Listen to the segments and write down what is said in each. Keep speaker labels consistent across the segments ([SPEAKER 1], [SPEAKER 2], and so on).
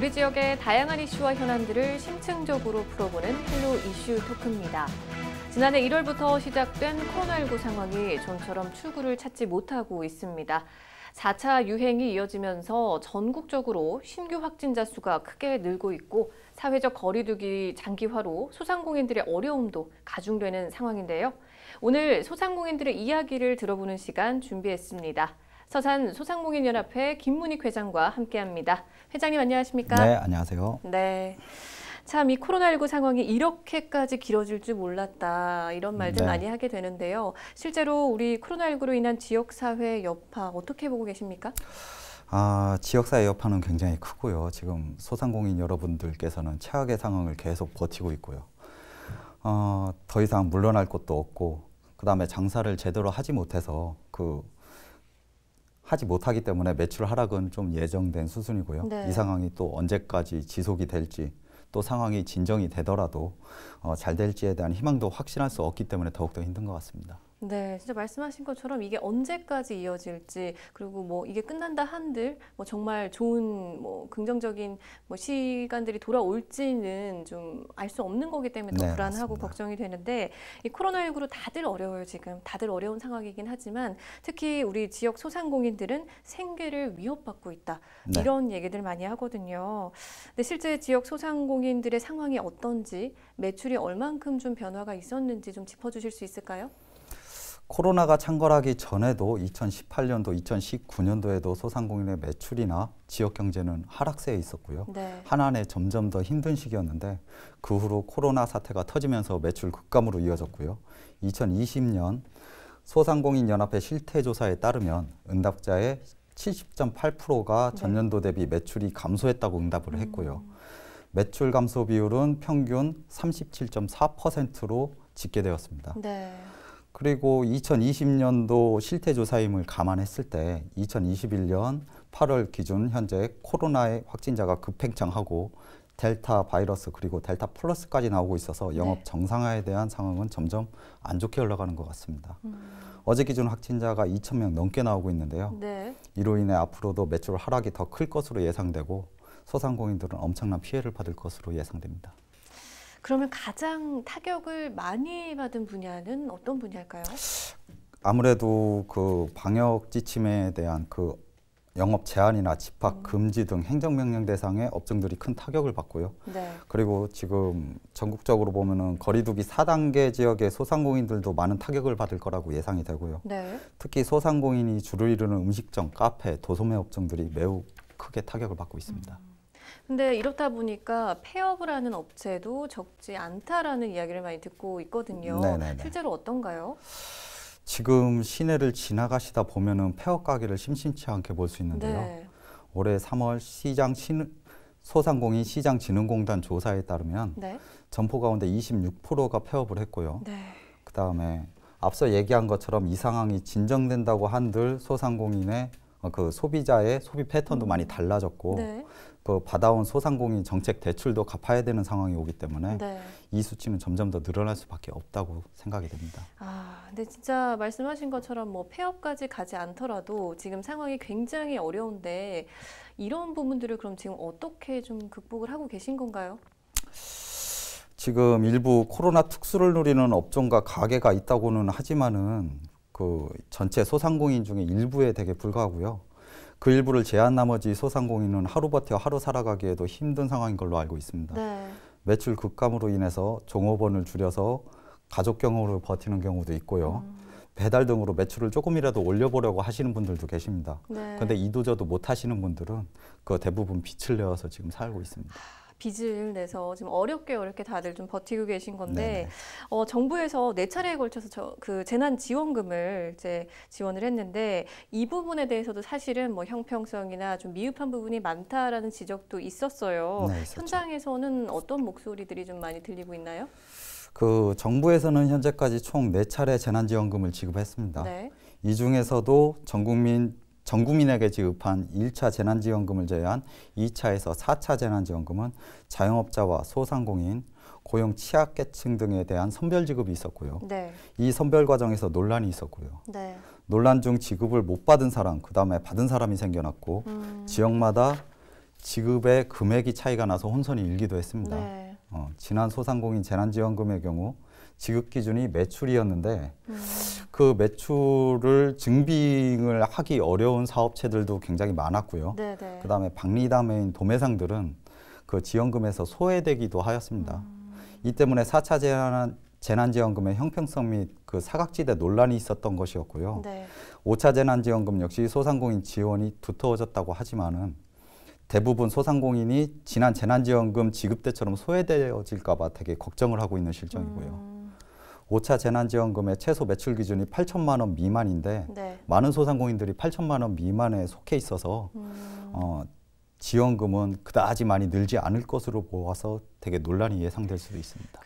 [SPEAKER 1] 우리 지역의 다양한 이슈와 현안들을 심층적으로 풀어보는 헬로 이슈 토크입니다. 지난해 1월부터 시작된 코로나19 상황이 좀처럼 출구를 찾지 못하고 있습니다. 4차 유행이 이어지면서 전국적으로 신규 확진자 수가 크게 늘고 있고 사회적 거리두기 장기화로 소상공인들의 어려움도 가중되는 상황인데요. 오늘 소상공인들의 이야기를 들어보는 시간 준비했습니다. 서산 소상공인연합회 김문익 회장과 함께합니다. 회장님 안녕하십니까?
[SPEAKER 2] 네, 안녕하세요.
[SPEAKER 1] 네. 참 이 코로나19 상황이 이렇게까지 길어질 줄 몰랐다 이런 말들 많이 하게 되는데요. 실제로 우리 코로나19로 인한 지역사회 여파 어떻게 보고 계십니까?
[SPEAKER 2] 지역사회 여파는 굉장히 크고요. 지금 소상공인 여러분들께서는 최악의 상황을 계속 버티고 있고요. 더 이상 물러날 곳도 없고 그다음에 장사를 제대로 하지 못해서 하지 못하기 때문에 매출 하락은 좀 예정된 수준이고요.
[SPEAKER 1] 네.
[SPEAKER 2] 이 상황이 또 언제까지 지속이 될지 또 상황이 진정이 되더라도 잘 될지에 대한 희망도 확신할 수 없기 때문에 더욱더 힘든 것 같습니다.
[SPEAKER 1] 네, 진짜 말씀하신 것처럼 이게 언제까지 이어질지 그리고 뭐 이게 끝난다 한들 뭐 정말 좋은 뭐 긍정적인 뭐 시간들이 돌아올지는 좀 알 수 없는 거기 때문에 더
[SPEAKER 2] 네,
[SPEAKER 1] 불안하고
[SPEAKER 2] 맞습니다.
[SPEAKER 1] 걱정이 되는데 이 코로나19로 다들 어려워요 지금. 다들 어려운 상황이긴 하지만 특히 우리 지역 소상공인들은 생계를 위협받고 있다.
[SPEAKER 2] 네.
[SPEAKER 1] 이런 얘기들 많이 하거든요. 근데 실제 지역 소상공인들의 상황이 어떤지 매출이 얼만큼 좀 변화가 있었는지 좀 짚어주실 수 있을까요?
[SPEAKER 2] 코로나가 창궐하기 전에도 2018년도, 2019년도에도 소상공인의 매출이나 지역 경제는 하락세에 있었고요.
[SPEAKER 1] 네.
[SPEAKER 2] 한 해 점점 더 힘든 시기였는데 그 후로 코로나 사태가 터지면서 매출 급감으로 이어졌고요. 2020년 소상공인 연합회 실태조사에 따르면 응답자의 70.8%가 전년도 대비 매출이 감소했다고 응답을 했고요. 매출 감소 비율은 평균 37.4%로 집계되었습니다.
[SPEAKER 1] 네.
[SPEAKER 2] 그리고 2020년도 실태조사임을 감안했을 때 2021년 8월 기준 현재 코로나의 확진자가 급팽창하고 델타 바이러스 그리고 델타 플러스까지 나오고 있어서 영업 정상화에 대한 상황은 점점 안 좋게 흘러가는 것 같습니다. 어제 기준 확진자가 2,000명 넘게 나오고 있는데요.
[SPEAKER 1] 네.
[SPEAKER 2] 이로 인해 앞으로도 매출 하락이 더 클 것으로 예상되고 소상공인들은 엄청난 피해를 받을 것으로 예상됩니다.
[SPEAKER 1] 그러면 가장 타격을 많이 받은 분야는 어떤 분야일까요?
[SPEAKER 2] 아무래도 방역 지침에 대한 영업 제한이나 집합 금지 등 행정명령 대상의 업종들이 큰 타격을 받고요.
[SPEAKER 1] 네.
[SPEAKER 2] 그리고 지금 전국적으로 보면은 거리두기 4단계 지역의 소상공인들도 많은 타격을 받을 거라고 예상이 되고요.
[SPEAKER 1] 네.
[SPEAKER 2] 특히 소상공인이 주를 이루는 음식점, 카페, 도소매 업종들이 매우 크게 타격을 받고 있습니다.
[SPEAKER 1] 근데 이렇다 보니까 폐업을 하는 업체도 적지 않다라는 이야기를 많이 듣고 있거든요.
[SPEAKER 2] 네네네.
[SPEAKER 1] 실제로 어떤가요?
[SPEAKER 2] 지금 시내를 지나가시다 보면은 폐업 가게를 심심치 않게 볼 수 있는데요.
[SPEAKER 1] 네.
[SPEAKER 2] 올해 3월 소상공인 시장진흥공단 조사에 따르면
[SPEAKER 1] 네.
[SPEAKER 2] 점포 가운데 26%가 폐업을 했고요.
[SPEAKER 1] 네.
[SPEAKER 2] 그다음에 앞서 얘기한 것처럼 이 상황이 진정된다고 한들 소상공인의 소비자의 소비 패턴도 많이 달라졌고
[SPEAKER 1] 네.
[SPEAKER 2] 받아온 소상공인 정책 대출도 갚아야 되는 상황이 오기 때문에
[SPEAKER 1] 네.
[SPEAKER 2] 이 수치는 점점 더 늘어날 수밖에 없다고 생각이 됩니다.
[SPEAKER 1] 근데 진짜 말씀하신 것처럼 뭐 폐업까지 가지 않더라도 지금 상황이 굉장히 어려운데 이런 부분들을 그럼 지금 어떻게 좀 극복을 하고 계신 건가요?
[SPEAKER 2] 지금 일부 코로나 특수를 누리는 업종과 가게가 있다고는 하지만은 전체 소상공인 중에 일부에 되게 불과하고요. 그 일부를 제한 나머지 소상공인은 하루 버텨 하루 살아가기에도 힘든 상황인 걸로 알고 있습니다.
[SPEAKER 1] 네.
[SPEAKER 2] 매출 급감으로 인해서 종업원을 줄여서 가족 경우로 버티는 경우도 있고요. 배달 등으로 매출을 조금이라도 올려보려고 하시는 분들도 계십니다.
[SPEAKER 1] 네.
[SPEAKER 2] 그런데 이도저도 못 하시는 분들은 대부분 빚을 내어서 지금 살고 있습니다.
[SPEAKER 1] 빚을 내서 지금 어렵게 다들 좀 버티고 계신 건데
[SPEAKER 2] 네네.
[SPEAKER 1] 정부에서 4차례에 걸쳐서 재난지원금을 이제 지원을 했는데 이 부분에 대해서도 사실은 뭐 형평성이나 좀 미흡한 부분이 많다라는 지적도 있었어요.
[SPEAKER 2] 네, 있었죠.
[SPEAKER 1] 현장에서는 어떤 목소리들이 좀 많이 들리고 있나요?
[SPEAKER 2] 정부에서는 현재까지 총 4차례 재난지원금을 지급했습니다.
[SPEAKER 1] 네.
[SPEAKER 2] 이 중에서도 전 국민에게 지급한 1차 재난지원금을 제외한 2차에서 4차 재난지원금은 자영업자와 소상공인, 고용 취약계층 등에 대한 선별 지급이 있었고요.
[SPEAKER 1] 네.
[SPEAKER 2] 이 선별 과정에서 논란이 있었고요.
[SPEAKER 1] 네.
[SPEAKER 2] 논란 중 지급을 못 받은 사람, 그다음에 받은 사람이 생겨났고 지역마다 지급의 금액이 차이가 나서 혼선이 일기도 했습니다.
[SPEAKER 1] 네.
[SPEAKER 2] 지난 소상공인 재난지원금의 경우 지급 기준이 매출이었는데 그 매출을 증빙을 하기 어려운 사업체들도 굉장히 많았고요.
[SPEAKER 1] 네네.
[SPEAKER 2] 그다음에 박리담회인 도매상들은 그 지원금에서 소외되기도 하였습니다. 이 때문에 4차 재난지원금의 형평성 및 그 사각지대 논란이 있었던 것이었고요.
[SPEAKER 1] 네.
[SPEAKER 2] 5차 재난지원금 역시 소상공인 지원이 두터워졌다고 하지만은 대부분 소상공인이 지난 재난지원금 지급 때처럼 소외되어질까 봐 되게 걱정을 하고 있는 실정이고요. 5차 재난지원금의 최소 매출 기준이 8천만 원 미만인데
[SPEAKER 1] 네.
[SPEAKER 2] 많은 소상공인들이 8천만 원 미만에 속해 있어서 지원금은 그다지 많이 늘지 않을 것으로 보아서 되게 논란이 예상될 수도 있습니다.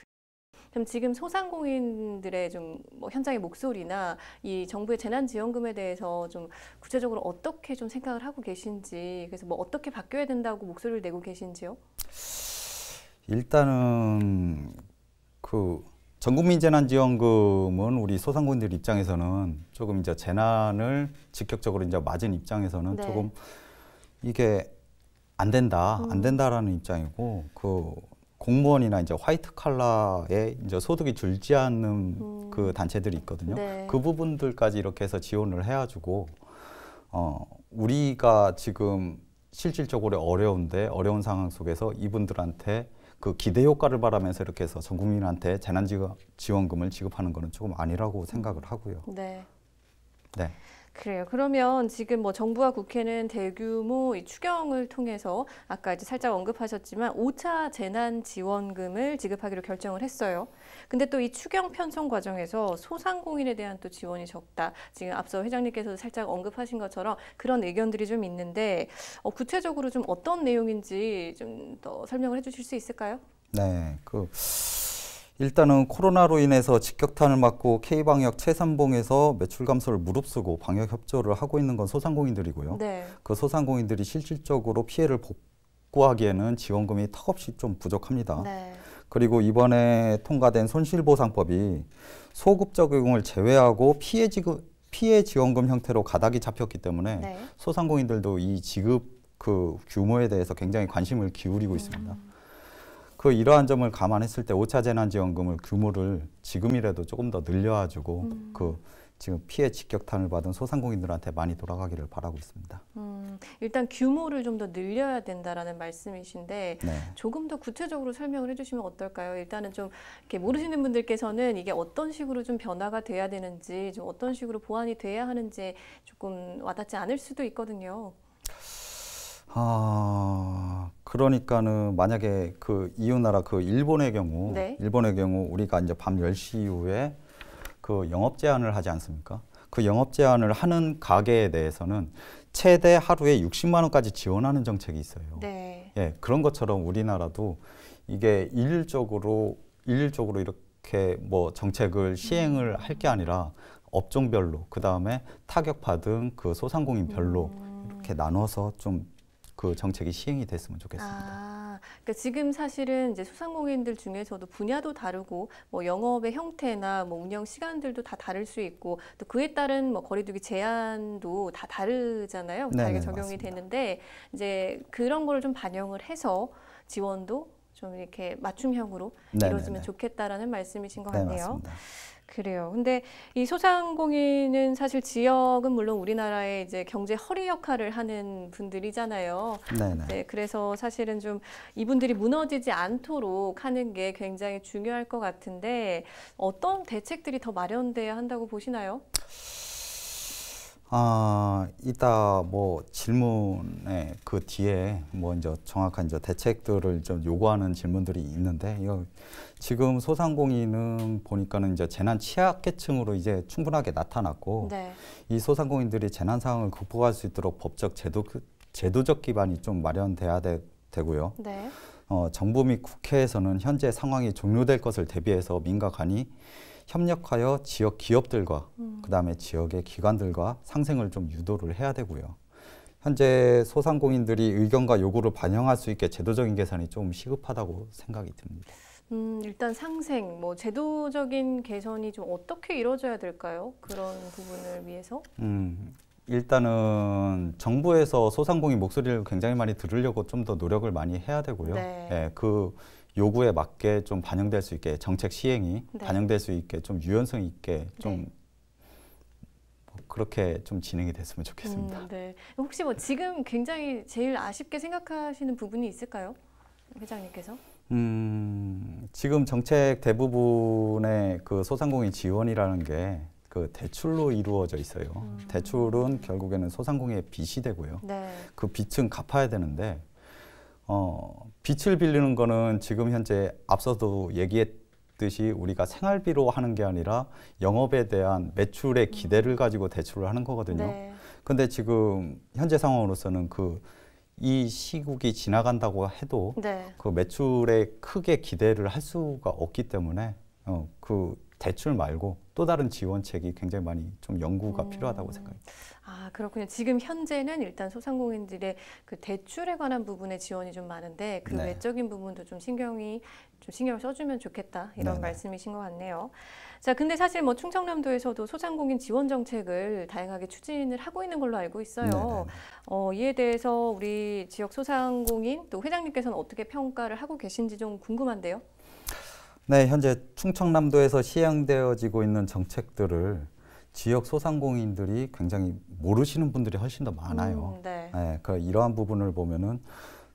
[SPEAKER 1] 그럼 지금 소상공인들의 좀 뭐 현장의 목소리나 이 정부의 재난지원금에 대해서 좀 구체적으로 어떻게 좀 생각을 하고 계신지, 그래서 뭐 어떻게 바뀌어야 된다고 목소리를 내고 계신지요?
[SPEAKER 2] 일단은 그 전국민 재난지원금은 우리 소상공인들 입장에서는 조금 이제 재난을 직접적으로 이제 맞은 입장에서는
[SPEAKER 1] 네.
[SPEAKER 2] 조금 이게 안 된다라는 입장이고 그 공무원이나 이제 화이트 칼라에 이제 소득이 줄지 않는 그 단체들이 있거든요.
[SPEAKER 1] 네.
[SPEAKER 2] 그 부분들까지 이렇게 해서 지원을 해가지고 우리가 지금 실질적으로 어려운 상황 속에서 이분들한테 그 기대 효과를 바라면서 이렇게 해서 전 국민한테 재난지원금을 지급하는 거는 조금 아니라고 생각을 하고요.
[SPEAKER 1] 네.
[SPEAKER 2] 네.
[SPEAKER 1] 그래요. 그러면 지금 뭐 정부와 국회는 대규모 이 추경을 통해서 아까 이제 살짝 언급하셨지만 5차 재난지원금을 지급하기로 결정을 했어요. 근데 또 이 추경 편성 과정에서 소상공인에 대한 또 지원이 적다. 지금 앞서 회장님께서도 살짝 언급하신 것처럼 그런 의견들이 좀 있는데 구체적으로 좀 어떤 내용인지 좀 더 설명을 해주실 수 있을까요?
[SPEAKER 2] 네. 일단은 코로나로 인해서 직격탄을 맞고 K방역 최선봉에서 매출 감소를 무릅쓰고 방역 협조를 하고 있는 건 소상공인들이고요.
[SPEAKER 1] 네.
[SPEAKER 2] 그 소상공인들이 실질적으로 피해를 복구하기에는 지원금이 턱없이 좀 부족합니다.
[SPEAKER 1] 네.
[SPEAKER 2] 그리고 이번에 통과된 손실보상법이 소급 적용을 제외하고 피해 지원금 형태로 가닥이 잡혔기 때문에
[SPEAKER 1] 네.
[SPEAKER 2] 소상공인들도 이 지급 그 규모에 대해서 굉장히 관심을 기울이고 있습니다. 그 이러한 점을 감안했을 때 5차 재난지원금을 규모를 지금이라도 조금 더 늘려가지고 그 지금 피해 직격탄을 받은 소상공인들한테 많이 돌아가기를 바라고 있습니다.
[SPEAKER 1] 일단 규모를 좀 더 늘려야 된다라는 말씀이신데
[SPEAKER 2] 네.
[SPEAKER 1] 조금 더 구체적으로 설명을 해주시면 어떨까요? 일단은 좀 이렇게 모르시는 분들께서는 이게 어떤 식으로 좀 변화가 돼야 되는지, 좀 어떤 식으로 보완이 돼야 하는지 조금 와닿지 않을 수도 있거든요.
[SPEAKER 2] 그러니까는 만약에 그 이웃나라 그 일본의 경우,
[SPEAKER 1] 네.
[SPEAKER 2] 우리가 이제 밤 10시 이후에 그 영업 제한을 하지 않습니까? 그 영업 제한을 하는 가게에 대해서는 최대 하루에 60만 원까지 지원하는 정책이 있어요.
[SPEAKER 1] 네.
[SPEAKER 2] 예, 그런 것처럼 우리나라도 이게 일률적으로 이렇게 뭐 정책을 시행을 할 게 아니라 업종별로, 그 다음에 타격받은 그 소상공인별로 이렇게 나눠서 좀 그 정책이 시행이 됐으면 좋겠습니다.
[SPEAKER 1] 그러니까 지금 사실은 이제 소상공인들 중에서도 분야도 다르고 뭐 영업의 형태나 뭐 운영 시간들도 다 다를 수 있고 또 그에 따른 뭐 거리두기 제한도 다 다르잖아요. 다르게
[SPEAKER 2] 네네,
[SPEAKER 1] 적용이
[SPEAKER 2] 맞습니다.
[SPEAKER 1] 되는데 이제 그런 거를 좀 반영을 해서 지원도 좀 이렇게 맞춤형으로
[SPEAKER 2] 네네네.
[SPEAKER 1] 이루어지면 좋겠다라는 말씀이신 것
[SPEAKER 2] 네,
[SPEAKER 1] 같네요.
[SPEAKER 2] 맞습니다.
[SPEAKER 1] 그래요. 근데 이 소상공인은 사실 지역은 물론 우리나라의 이제 경제 허리 역할을 하는 분들이잖아요.
[SPEAKER 2] 네네.
[SPEAKER 1] 네, 그래서 사실은 좀 이분들이 무너지지 않도록 하는 게 굉장히 중요할 것 같은데 어떤 대책들이 더 마련돼야 한다고 보시나요?
[SPEAKER 2] 이따 뭐 질문에 그 뒤에 뭐 이제 정확한 이제 대책들을 좀 요구하는 질문들이 있는데 이거 지금 소상공인은 보니까는 이제 재난 취약계층으로 이제 충분하게 나타났고
[SPEAKER 1] 네.
[SPEAKER 2] 이 소상공인들이 재난 상황을 극복할 수 있도록 법적 제도적 기반이 좀 마련돼야 되고요.
[SPEAKER 1] 네.
[SPEAKER 2] 정부 및 국회에서는 현재 상황이 종료될 것을 대비해서 민과 간이 협력하여 지역 기업들과 그다음에 지역의 기관들과 상생을 좀 유도를 해야 되고요. 현재 소상공인들이 의견과 요구를 반영할 수 있게 제도적인 개선이 좀 시급하다고 생각이 듭니다.
[SPEAKER 1] 일단 상생, 뭐 제도적인 개선이 좀 어떻게 이루어져야 될까요? 그런 부분을 위해서?
[SPEAKER 2] 일단은 정부에서 소상공인 목소리를 굉장히 많이 들으려고 좀 더 노력을 많이 해야 되고요.
[SPEAKER 1] 네.
[SPEAKER 2] 예, 그 요구에 맞게 좀 반영될 수 있게 정책 시행이
[SPEAKER 1] 네.
[SPEAKER 2] 반영될 수 있게 좀 유연성 있게 좀
[SPEAKER 1] 네.
[SPEAKER 2] 그렇게 좀 진행이 됐으면 좋겠습니다.
[SPEAKER 1] 네. 혹시 뭐 지금 굉장히 제일 아쉽게 생각하시는 부분이 있을까요? 회장님께서?
[SPEAKER 2] 지금 정책 대부분의 그 소상공인 지원이라는 게 그 대출로 이루어져 있어요. 대출은 결국에는 소상공인의 빚이 되고요.
[SPEAKER 1] 네.
[SPEAKER 2] 그 빚은 갚아야 되는데 빚을 빌리는 거는 지금 현재 앞서도 얘기했듯이 우리가 생활비로 하는 게 아니라 영업에 대한 매출의 기대를 가지고 대출을 하는 거거든요.
[SPEAKER 1] 네.
[SPEAKER 2] 근데 지금 현재 상황으로서는 이 시국이 지나간다고 해도
[SPEAKER 1] 네.
[SPEAKER 2] 그 매출에 크게 기대를 할 수가 없기 때문에 그 대출 말고 또 다른 지원책이 굉장히 많이 좀 연구가 필요하다고 생각합니다.
[SPEAKER 1] 아, 그렇군요. 지금 현재는 일단 소상공인들의 그 대출에 관한 부분의 지원이 좀 많은데 그
[SPEAKER 2] 네.
[SPEAKER 1] 외적인 부분도 좀 신경을 써주면 좋겠다 이런
[SPEAKER 2] 네네.
[SPEAKER 1] 말씀이신 것 같네요. 자, 근데 사실 뭐 충청남도에서도 소상공인 지원 정책을 다양하게 추진을 하고 있는 걸로 알고 있어요. 이에 대해서 우리 지역 소상공인 또 회장님께서는 어떻게 평가를 하고 계신지 좀 궁금한데요.
[SPEAKER 2] 네, 현재 충청남도에서 시행되어지고 있는 정책들을 지역 소상공인들이 굉장히 모르시는 분들이 훨씬 더 많아요.
[SPEAKER 1] 네.
[SPEAKER 2] 네, 이러한 부분을 보면은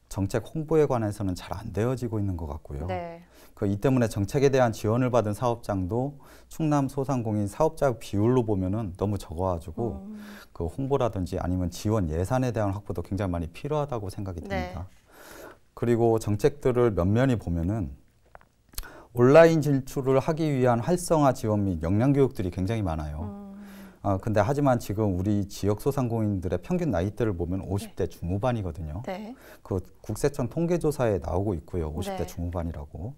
[SPEAKER 2] 정책 홍보에 관해서는 잘 안 되어지고 있는 것 같고요.
[SPEAKER 1] 네.
[SPEAKER 2] 이 때문에 정책에 대한 지원을 받은 사업장도 충남 소상공인 사업자 비율로 보면은 너무 적어가지고 그 홍보라든지 아니면 지원 예산에 대한 확보도 굉장히 많이 필요하다고 생각이 듭니다. 그리고 정책들을 면면히 보면은 온라인 진출을 하기 위한 활성화 지원 및 역량 교육들이 굉장히 많아요. 근데 하지만 지금 우리 지역 소상공인들의 평균 나이대를 보면 50대 중후반이거든요.
[SPEAKER 1] 네.
[SPEAKER 2] 그 국세청 통계조사에 나오고 있고요. 50대
[SPEAKER 1] 네.
[SPEAKER 2] 중후반이라고.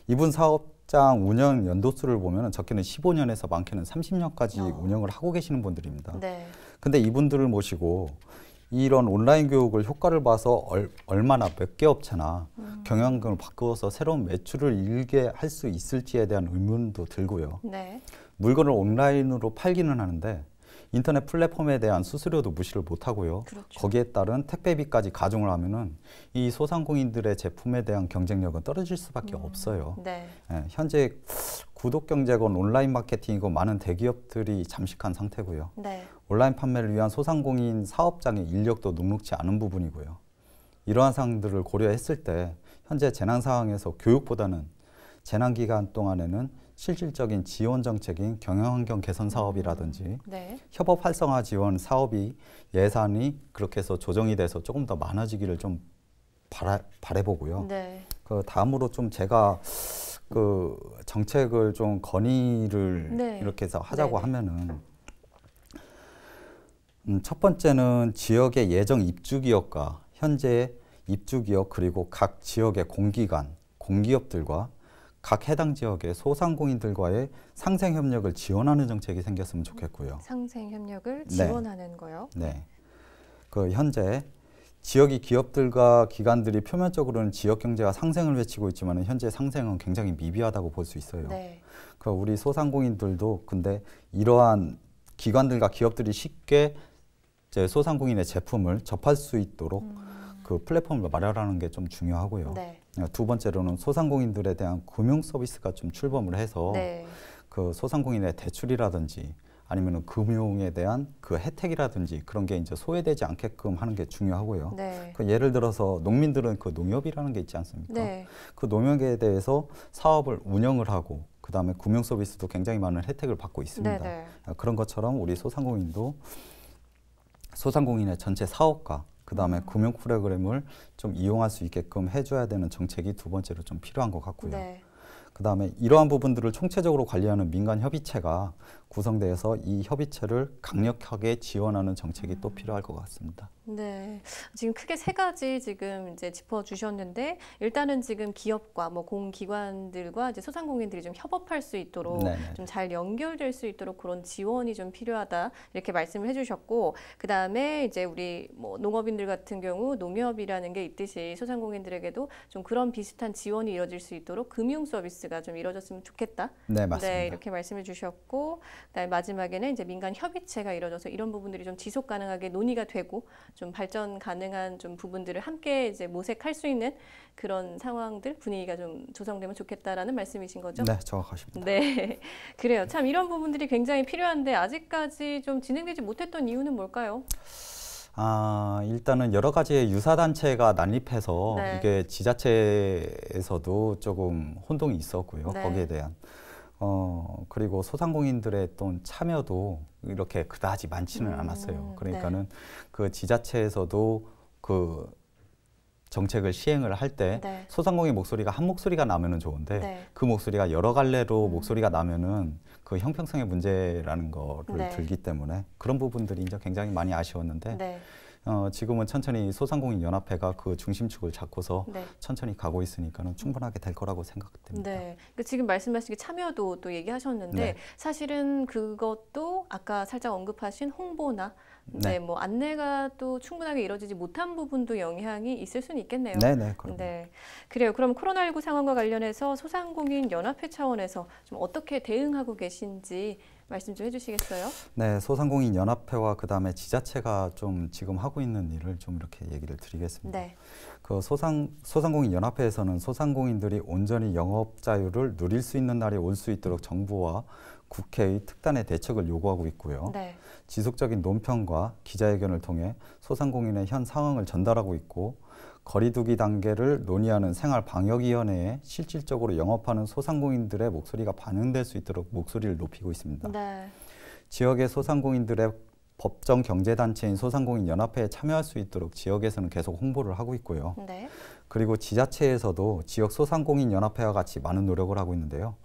[SPEAKER 2] 이분 사업장 운영 연도수를 보면 적게는 15년에서 많게는 30년까지 운영을 하고 계시는 분들입니다.
[SPEAKER 1] 네.
[SPEAKER 2] 근데 이분들을 모시고 이런 온라인 교육을 효과를 봐서 얼마나 몇 개 업체나 경영을 바꾸어서 새로운 매출을 일게 할 수 있을지에 대한 의문도 들고요.
[SPEAKER 1] 네.
[SPEAKER 2] 물건을 온라인으로 팔기는 하는데 인터넷 플랫폼에 대한 수수료도 무시를 못하고요.
[SPEAKER 1] 그렇죠.
[SPEAKER 2] 거기에 따른 택배비까지 가중을 하면은 이 소상공인들의 제품에 대한 경쟁력은 떨어질 수밖에 없어요.
[SPEAKER 1] 네.
[SPEAKER 2] 현재 구독경제건 온라인 마케팅이고 많은 대기업들이 잠식한 상태고요.
[SPEAKER 1] 네.
[SPEAKER 2] 온라인 판매를 위한 소상공인 사업장의 인력도 녹록지 않은 부분이고요. 이러한 사항들을 고려했을 때 현재 재난 상황에서 교육보다는 재난 기간 동안에는 실질적인 지원 정책인 경영환경 개선 사업이라든지
[SPEAKER 1] 네.
[SPEAKER 2] 협업 활성화 지원 사업이 예산이 그렇게 해서 조정이 돼서 조금 더 많아지기를 좀 바라보고요.
[SPEAKER 1] 네.
[SPEAKER 2] 다음으로 좀 제가 그 정책을 좀 건의를
[SPEAKER 1] 네.
[SPEAKER 2] 이렇게 해서 하자고
[SPEAKER 1] 네네.
[SPEAKER 2] 하면은 첫 번째는 지역의 예정 입주기업과 현재 입주기업 그리고 각 지역의 공기관, 공기업들과 각 해당 지역의 소상공인들과의 상생 협력을 지원하는 정책이 생겼으면 좋겠고요.
[SPEAKER 1] 상생 협력을
[SPEAKER 2] 네.
[SPEAKER 1] 지원하는 거요.
[SPEAKER 2] 네. 현재 지역의 기업들과 기관들이 표면적으로는 지역 경제가 상생을 외치고 있지만 현재 상생은 굉장히 미비하다고 볼 수 있어요.
[SPEAKER 1] 네.
[SPEAKER 2] 우리 소상공인들도 근데 이러한 기관들과 기업들이 쉽게 이제 소상공인의 제품을 접할 수 있도록 그 플랫폼을 마련하는 게 좀 중요하고요.
[SPEAKER 1] 네.
[SPEAKER 2] 두 번째로는 소상공인들에 대한 금융 서비스가 좀 출범을 해서
[SPEAKER 1] 네.
[SPEAKER 2] 그 소상공인의 대출이라든지 아니면 금융에 대한 그 혜택이라든지 그런 게 이제 소외되지 않게끔 하는 게 중요하고요.
[SPEAKER 1] 네.
[SPEAKER 2] 예를 들어서 농민들은 그 농협이라는 게 있지 않습니까?
[SPEAKER 1] 네.
[SPEAKER 2] 그 농협에 대해서 사업을 운영을 하고 그다음에 금융 서비스도 굉장히 많은 혜택을 받고 있습니다.
[SPEAKER 1] 네.
[SPEAKER 2] 그런 것처럼 우리 소상공인도 소상공인의 전체 사업과 그다음에 금융 프로그램을 좀 이용할 수 있게끔 해줘야 되는 정책이 두 번째로 좀 필요한 것 같고요.
[SPEAKER 1] 네.
[SPEAKER 2] 그다음에 이러한 부분들을 총체적으로 관리하는 민간 협의체가 구성돼서 이 협의체를 강력하게 지원하는 정책이 또 필요할 것 같습니다.
[SPEAKER 1] 네, 지금 크게 세 가지 지금 이제 짚어주셨는데 일단은 지금 기업과 뭐 공기관들과 이제 소상공인들이 좀 협업할 수 있도록 좀 잘 연결될 수 있도록 그런 지원이 좀 필요하다 이렇게 말씀을 해주셨고 그 다음에 이제 우리 뭐 농업인들 같은 경우 농협이라는 게 있듯이 소상공인들에게도 좀 그런 비슷한 지원이 이루어질 수 있도록 금융 서비스가 좀 이루어졌으면 좋겠다.
[SPEAKER 2] 네, 맞습니다.
[SPEAKER 1] 네, 이렇게 말씀해 주셨고 그다음에 마지막에는 이제 민간 협의체가 이루어져서 이런 부분들이 좀 지속 가능하게 논의가 되고 좀 발전 가능한 좀 부분들을 함께 이제 모색할 수 있는 그런 상황들 분위기가 좀 조성되면 좋겠다라는 말씀이신 거죠?
[SPEAKER 2] 네, 정확하십니다.
[SPEAKER 1] 네, 그래요. 참 이런 부분들이 굉장히 필요한데 아직까지 좀 진행되지 못했던 이유는 뭘까요?
[SPEAKER 2] 일단은 여러 가지의 유사단체가 난립해서
[SPEAKER 1] 네.
[SPEAKER 2] 이게 지자체에서도 조금 혼동이 있었고요.
[SPEAKER 1] 네.
[SPEAKER 2] 거기에 대한. 그리고 소상공인들의 또 참여도 이렇게 그다지 많지는 않았어요. 그러니까는 그 지자체에서도 그 정책을 시행을 할 때
[SPEAKER 1] 네.
[SPEAKER 2] 소상공인 목소리가 한 목소리가 나면은 좋은데
[SPEAKER 1] 네.
[SPEAKER 2] 그 목소리가 여러 갈래로 목소리가 나면은 그 형평성의 문제라는 거를
[SPEAKER 1] 네.
[SPEAKER 2] 들기 때문에 그런 부분들이 이제 굉장히 많이 아쉬웠는데
[SPEAKER 1] 네.
[SPEAKER 2] 지금은 천천히 소상공인 연합회가 그 중심축을 잡고서
[SPEAKER 1] 네.
[SPEAKER 2] 천천히 가고 있으니까는 충분하게 될 거라고 생각됩니다.
[SPEAKER 1] 네. 그 지금 말씀하신 게 참여도 또 얘기하셨는데
[SPEAKER 2] 네.
[SPEAKER 1] 사실은 그것도 아까 살짝 언급하신 홍보나 네, 뭐 안내가 또 충분하게 이루어지지 못한 부분도 영향이 있을 수는 있겠네요.
[SPEAKER 2] 네네. 그럼요.
[SPEAKER 1] 네, 그래요. 그럼 코로나19 상황과 관련해서 소상공인 연합회 차원에서 좀 어떻게 대응하고 계신지 말씀 좀 해주시겠어요?
[SPEAKER 2] 네, 소상공인 연합회와 그다음에 지자체가 좀 지금 하고 있는 일을 좀 이렇게 얘기를 드리겠습니다.
[SPEAKER 1] 네.
[SPEAKER 2] 그 소상공인 연합회에서는 소상공인들이 온전히 영업 자유를 누릴 수 있는 날이 올 수 있도록 정부와 국회의 특단의 대책을 요구하고 있고요.
[SPEAKER 1] 네.
[SPEAKER 2] 지속적인 논평과 기자회견을 통해 소상공인의 현 상황을 전달하고 있고 거리두기 단계를 논의하는 생활방역위원회에 실질적으로 영업하는 소상공인들의 목소리가 반영될 수 있도록 목소리를 높이고 있습니다.
[SPEAKER 1] 네.
[SPEAKER 2] 지역의 소상공인들의 법정 경제단체인 소상공인 연합회에 참여할 수 있도록 지역에서는 계속 홍보를 하고 있고요.
[SPEAKER 1] 네.
[SPEAKER 2] 그리고 지자체에서도 지역 소상공인 연합회와 같이 많은 노력을 하고 있는데요.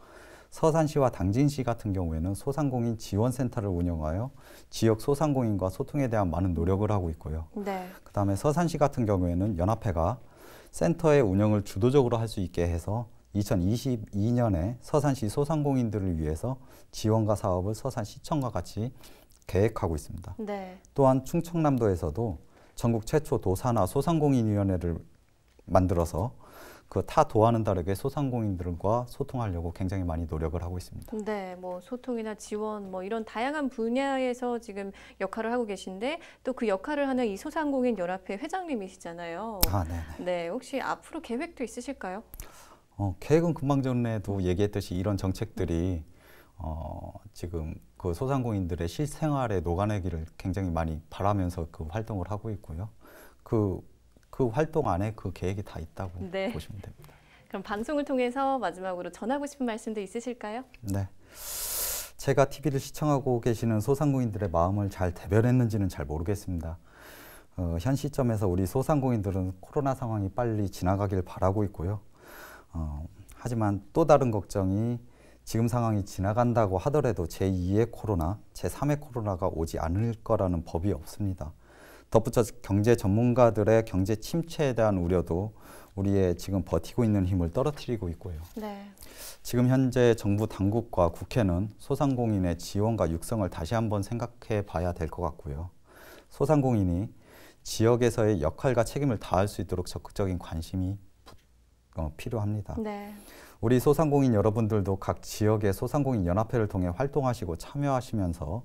[SPEAKER 2] 서산시와 당진시 같은 경우에는 소상공인 지원센터를 운영하여 지역 소상공인과 소통에 대한 많은 노력을 하고 있고요.
[SPEAKER 1] 네.
[SPEAKER 2] 그다음에 서산시 같은 경우에는 연합회가 센터의 운영을 주도적으로 할 수 있게 해서 2022년에 서산시 소상공인들을 위해서 지원과 사업을 서산시청과 같이 계획하고 있습니다.
[SPEAKER 1] 네.
[SPEAKER 2] 또한 충청남도에서도 전국 최초 도산화 소상공인위원회를 만들어서 그 타 도와는 다르게 소상공인들과 소통하려고 굉장히 많이 노력을 하고 있습니다.
[SPEAKER 1] 네, 뭐 소통이나 지원, 뭐 이런 다양한 분야에서 지금 역할을 하고 계신데 또 그 역할을 하는 이 소상공인 연합회 회장님이시잖아요.
[SPEAKER 2] 네.
[SPEAKER 1] 네, 혹시 앞으로 계획도 있으실까요?
[SPEAKER 2] 계획은 금방 전에도 얘기했듯이 이런 정책들이 지금 그 소상공인들의 실생활에 녹아내기를 굉장히 많이 바라면서 그 활동을 하고 있고요. 그 활동 안에 그 계획이 다 있다고
[SPEAKER 1] 네.
[SPEAKER 2] 보시면 됩니다.
[SPEAKER 1] 그럼 방송을 통해서 마지막으로 전하고 싶은 말씀도 있으실까요?
[SPEAKER 2] 네. 제가 TV를 시청하고 계시는 소상공인들의 마음을 잘 대변했는지는 잘 모르겠습니다. 현 시점에서 우리 소상공인들은 코로나 상황이 빨리 지나가길 바라고 있고요. 하지만 또 다른 걱정이 지금 상황이 지나간다고 하더라도 제2의 코로나, 제3의 코로나가 오지 않을 거라는 법이 없습니다. 덧붙여 경제 전문가들의 경제 침체에 대한 우려도 우리의 지금 버티고 있는 힘을 떨어뜨리고 있고요.
[SPEAKER 1] 네.
[SPEAKER 2] 지금 현재 정부 당국과 국회는 소상공인의 지원과 육성을 다시 한번 생각해 봐야 될 것 같고요. 소상공인이 지역에서의 역할과 책임을 다할 수 있도록 적극적인 관심이 필요합니다.
[SPEAKER 1] 네.
[SPEAKER 2] 우리 소상공인 여러분들도 각 지역의 소상공인 연합회를 통해 활동하시고 참여하시면서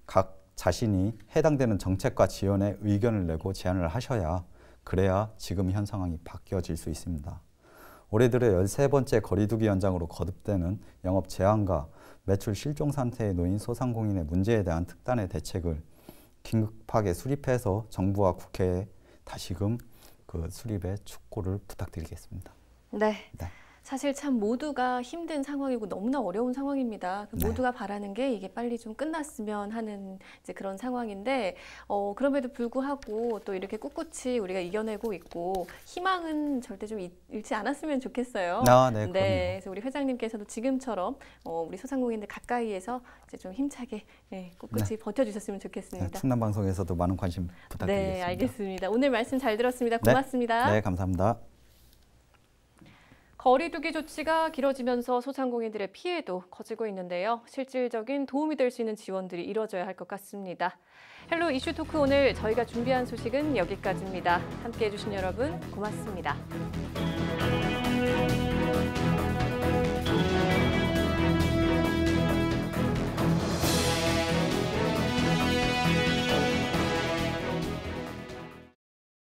[SPEAKER 2] 각 자신이 해당되는 정책과 지원에 의견을 내고 제안을 하셔야 그래야 지금 현 상황이 바뀌어질 수 있습니다. 올해 들어 13번째 거리두기 연장으로 거듭되는 영업 제한과 매출 실종 상태에 놓인 소상공인의 문제에 대한 특단의 대책을 긴급하게 수립해서 정부와 국회에 다시금 그 수립에 축고를 부탁드리겠습니다.
[SPEAKER 1] 네.
[SPEAKER 2] 네.
[SPEAKER 1] 사실 참 모두가 힘든 상황이고 너무나 어려운 상황입니다.
[SPEAKER 2] 네.
[SPEAKER 1] 모두가 바라는 게 이게 빨리 좀 끝났으면 하는 이제 그런 상황인데 그럼에도 불구하고 또 이렇게 꿋꿋이 우리가 이겨내고 있고 희망은 절대 좀 잃지 않았으면 좋겠어요.
[SPEAKER 2] 네,
[SPEAKER 1] 네, 그래서 우리 회장님께서도 지금처럼 우리 소상공인들 가까이에서 이제 좀 힘차게 꿋꿋이 버텨주셨으면 좋겠습니다.
[SPEAKER 2] 충남 방송에서도 많은 관심 부탁드리겠습니다.
[SPEAKER 1] 네, 알겠습니다. 오늘 말씀 잘 들었습니다. 고맙습니다.
[SPEAKER 2] 네, 감사합니다.
[SPEAKER 1] 거리두기 조치가 길어지면서 소상공인들의 피해도 커지고 있는데요. 실질적인 도움이 될 수 있는 지원들이 이뤄져야 할 것 같습니다. 헬로 이슈 토크 오늘 저희가 준비한 소식은 여기까지입니다. 함께해 주신 여러분 고맙습니다.